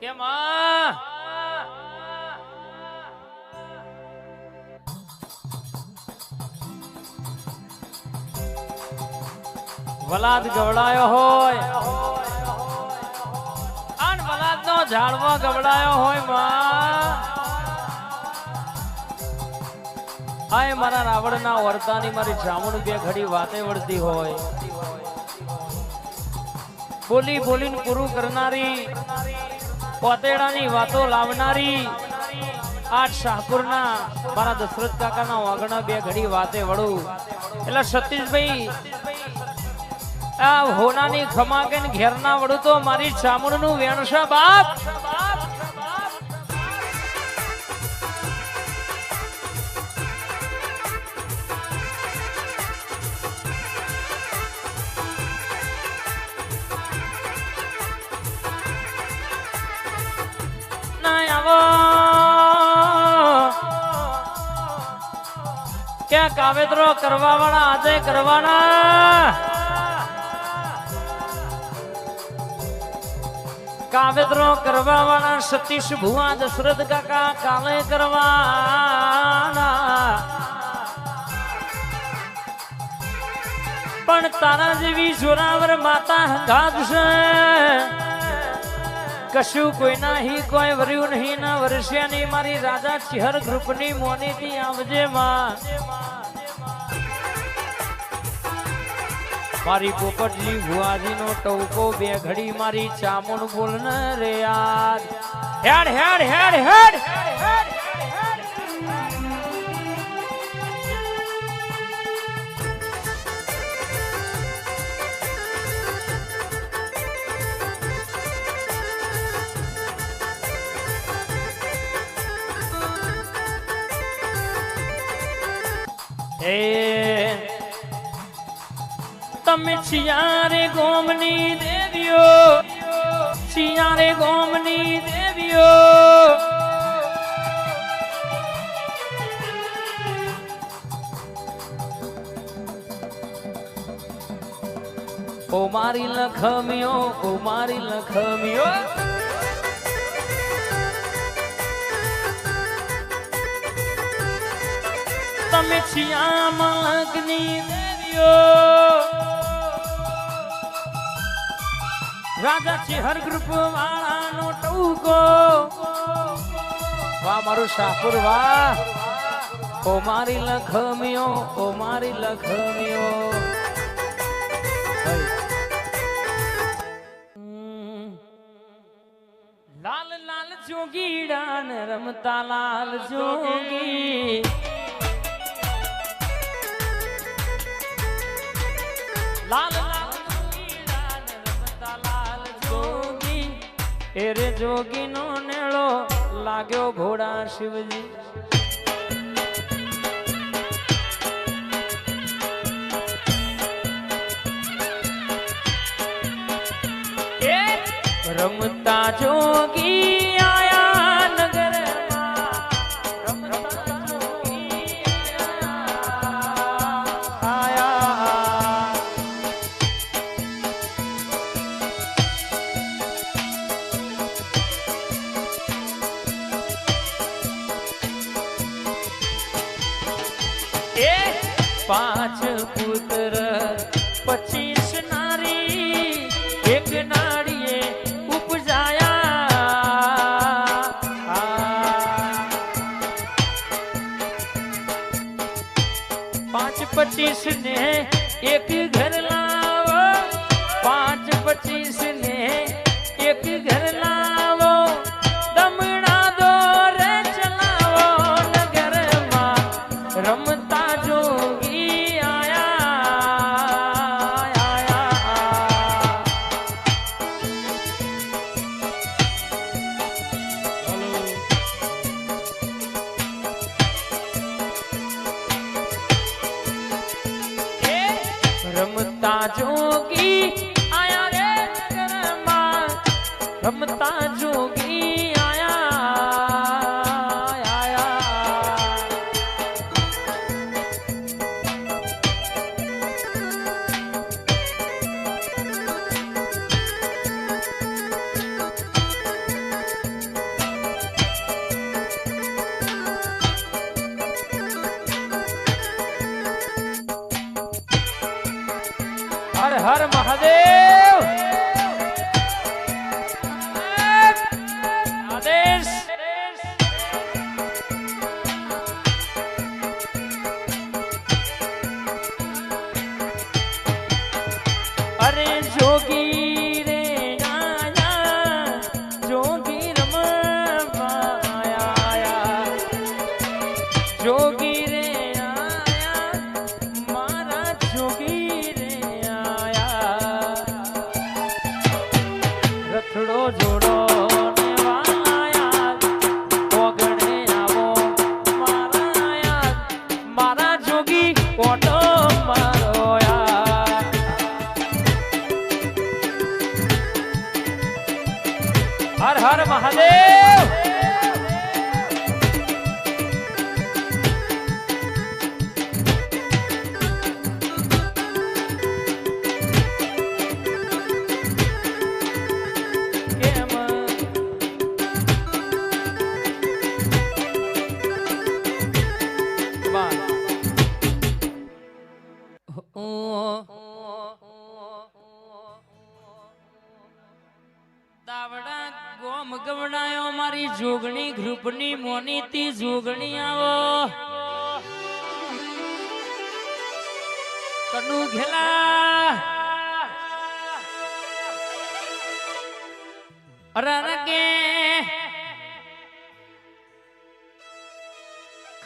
કે માં વલાદ ગવડાયો હોય આન વલાદ નો ઝાડવો ગવડાયો હોય માં આય મારા રાવણના વર્તાની મારી જામુન બે ઘડી વાતે વળતી હોય બોલી બોલીને પૂરું કરનારી પોતેડાની વાતો લાવનારી આજ શાહપુરના મારા દશરથ કાકાના વાગણા બે ઘડી વાતે વળું એટલે સતીશભાઈ આ હોનાની ખમા કઈને ઘેરના વડું તો મારી ચામુંડનું વેણસા બાપ ક્યાં કાવેતરો કરવા વાળા આજે કરવાના કાવેતરો કરવા વાળા સતીશ ભુવા દશરથ કાકા કાલે કરવાના પણ તારા જેવી જોરાવર માતા હંગાત છે કશું કોઈ નાહી કોઈ વર્યું નહીં ના વર્ષ્યાની મારી રાજા ચિહર ગ્રુપની મોનીથી આવજે માં મારી પોપટજી ભુવાજીનો ટવકો બે ઘડી મારી ચામુંડ બોલને રે યાર હેડ હેડ હેડ હેડ તમે છિયારે ગોમની દેવીઓ છિયારે ગોમની દેવીઓ ઓ મારી લખમિયો ઓ મારી લખમિયો તમે છિયા મલકની દેવીઓ રાજા ચિહર ગ્રુપ વાળાનો ટૂકો વાહ મારું શાહપુર વાહ ઓ મારી લખમિયો ઓ મારી લખમિયો લાલ લાલ જોગીડા ને રમતા લાલ જોગી લાલ લાલ જોગીડા ને રમતા લાલ જોગી એરે જોગીનો નેળો લાગ્યો ઘોડા શિવજી એ રમતા જોગી આયા નગરમાં રમતા જોગી આયા પાંચ પુત્ર 25 નારી એક નાળીએ ઉપજાયા 5-25 ને એક ઘર લાવો 5-25 ને એક ઘર લાવો દમણા દોરે ચલાવો નગરમાં રમતા જોગી રમતા જોગી આયા રે નગરમાં રમતા જોગી હર હર મહાદેવ આદેશ અરે જોગી રે આયા જોગી રમવાયા જોગી રે આયા મારા જોગી રે આયા રથડો જોડો ને વાયા ઓગણે આવો મારા આયા મારા જોગી ઓટો મારો હર હર મહાદેવ કેમ દાવડા ગોમ ગવડાયો મારી જોગણી ગ્રુપની મોનીતી જોગણી આવો કનુ ઘેલા અરરકે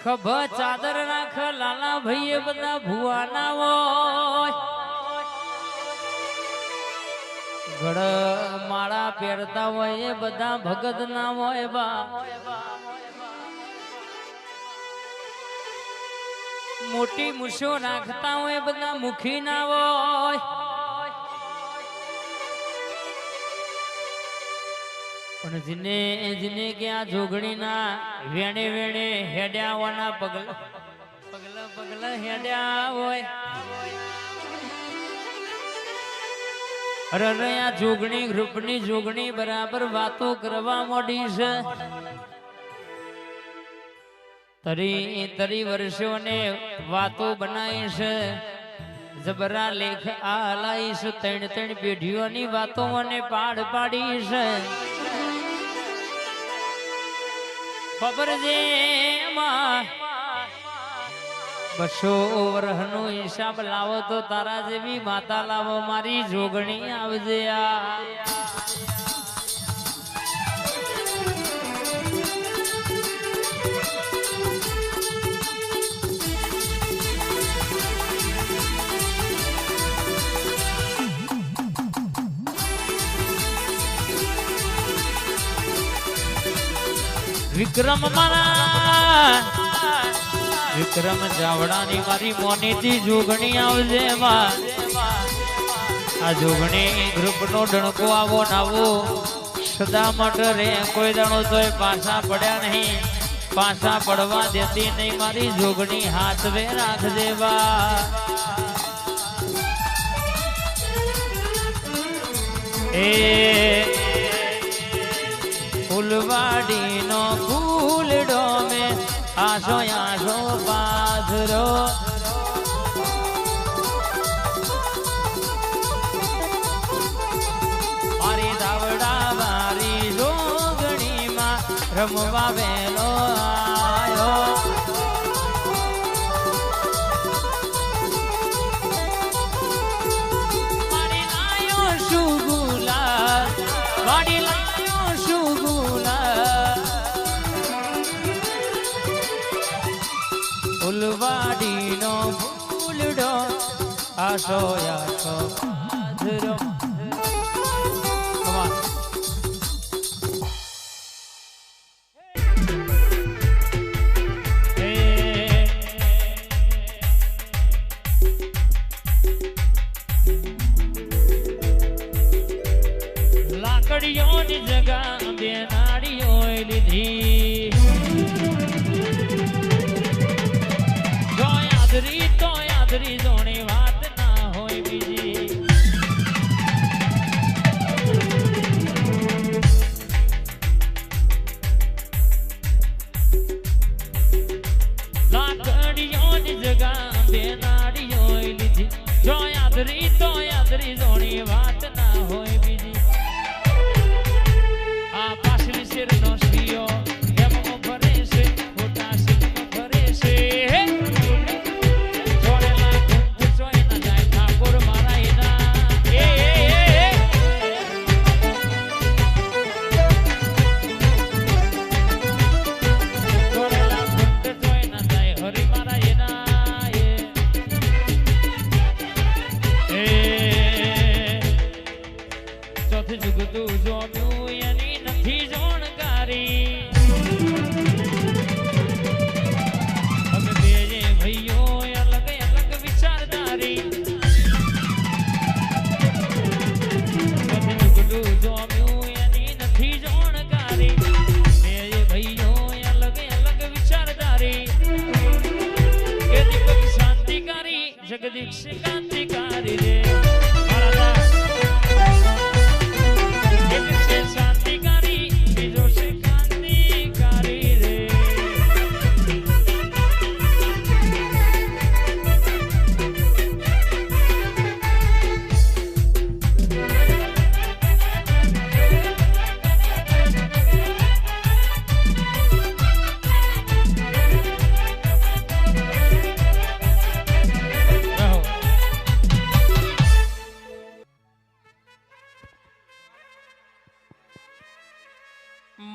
ખભ ચાદર રાખ લાલા ભાઈએ બધા ભુવાના હોય ગળ માળા પહેરતા હોય એ બધા ભગત ના હોય બા મોટી મૂછો રાખતા હોય બધા મુખી ના હોય પણ જીને જીને કે આ જોગણી ના વેણે વેણે હેડ્યા હોવાના પગલા પગલા પગલા હેડ્યા હોય અરે આ જોગણી ગ્રુપની જોગણી બરાબર વાતો કરવા માંડી છે તરી તરી વર્ષોને વાતો બનાવી છે જબરા લેખ આ હલાઈ છે ત્રણ ત્રણ પેઢીઓની વાતો મને પાડ પાડી છે ખબર છે એમાં 200 વર્ષનો હિસાબ લાવો તો તારા જેવી માતા લાવો મારી જોગણી આવજે વિક્રમ મારા વિક્રમ જાવડાની મારી મોનીથી જોગણી આવજે આ જોગણી ગ્રુપનો ડણકો આવો નાવો સદા માટે રે કોઈ દાણો તોય પાછા પડ્યા નહીં પાછા પડવા દેતી નહીં મારી જોગણી હાથવે રાખજે બા એ ફૂલવાડીનો ફૂલડો મે આશો આશો પાથરો મારી દાવડા મારી જોગણીમાં રમવા વેલો આયો મારી લાયો શુગુલા મારી લાયો શુગુલા ફૂલવાડીનો ફૂલડો આશો આશો પાથરો લાકડીઓની જગા બેનાડીઓ લીધી તો યાદરી જોણી વાત ના હોય બીજી લાકડીઓની જગા બેનાડીઓ લીધી જો યાદરી તો આદરી જોણી વાત ના હોય બીજી આ પાછલી શેરનો શિયો એમો ભરે છે ખોટા સિંહ ભરે છે જોડેલા કુંભ જોઈ ન જાય ઠાકોર મારા એના જોડેલા કુંભ જોઈ ન જાય હરી મારા એના ચોથી જુગતું જોમ્યું એની નથી જાણકારી અમે બે ભાઈઓ અલગ અલગ વિચારધારી ચોથી જુગતું જોમ્યું એની નથી જાણકારી બે ભાઈઓ અલગ અલગ વિચારધારી કે દીપક શાંતિકારી જગદીશ ક્રાંતિકારી રે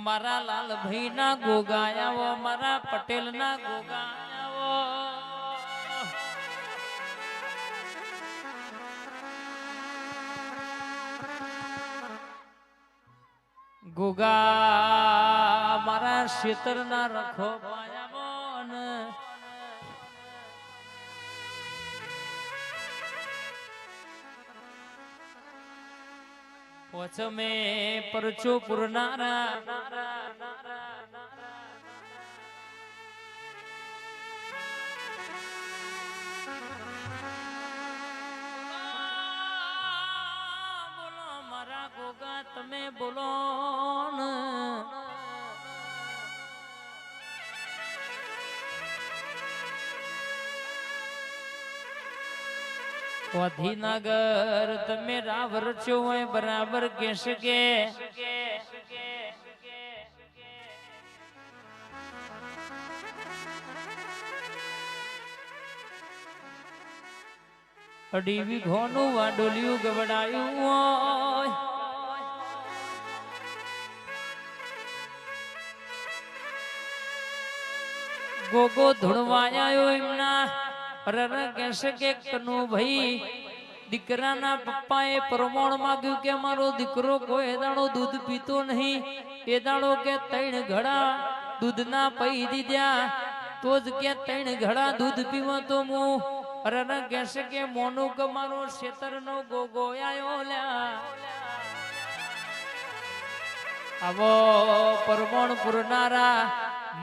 મારા લાલભાઈ ના ગોગાયાઓ મારા પટેલ ના ગોગાયાઓ ગોગા મારા ક્ષેત્ર ના રખો પોચમે પરચો પુરનારા બોલો મારા ગોગા તમે બોલો ગાંધીનગર તમે રાવર છો હોય બરાબર કેશ કે અઢી વીઘોનું વાડોલિયું ગવડાયું હોય ગોગો ધૂણવાયો એમના કેસે કે કનુ ભાઈ દીકરાના પપ્પાએ પ્રમાણ માંગ્યું કે મારો દીકરો કોઈ દાડો દૂધ પીતો નહીં એ દાડો કે 3 ઘડા દૂધના પી દીધા તો જ કે 3 ઘડા દૂધ પીવો તો હું કેસે કે મોનું કે મારો ક્ષેત્રનો ગોગો આયો લ્યા આવો પરમણ પુરનારા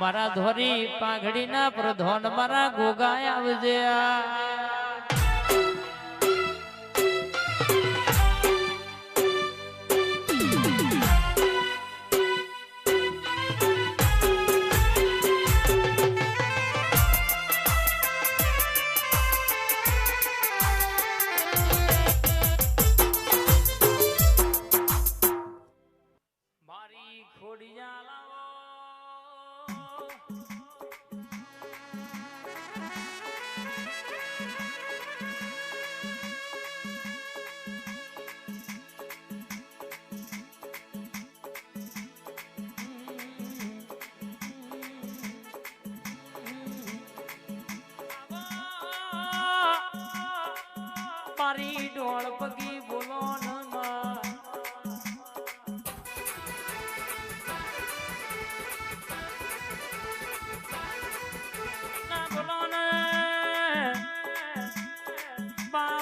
મારા ધોરી પાઘડીના પ્રધાન મારા ગોગા આવજે મારી ખોડિયા લાવો મારી ઢોળ પગી બોલો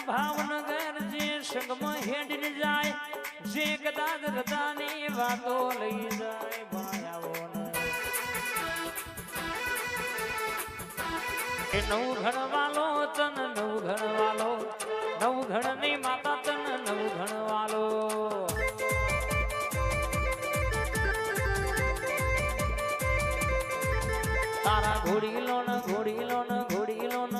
ભાવનગર જે સંગમાં હેડીને જાય જે કદાચ હૃદયની વાતો લઈ જાય ભાયાઓ નવ ઘણવાલો તન નવ ઘણવાલો નવ ઘણની માતા તન નવ ઘણવાલો તારા ઘોડીલો ન ઘોડીલો ન ઘોડીલો ન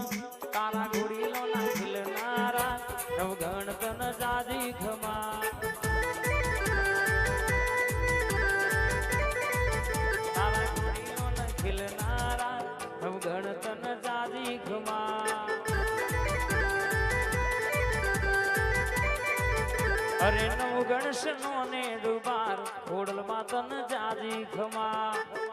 તારા ઘોડીલો ના ખીલનારા નવ ઘણ તન ખીલનારા નવગણ તન જાજી ખમા અરે નવગણ સનો ને દુબાર ખોડલ માં તન જાજી ખમા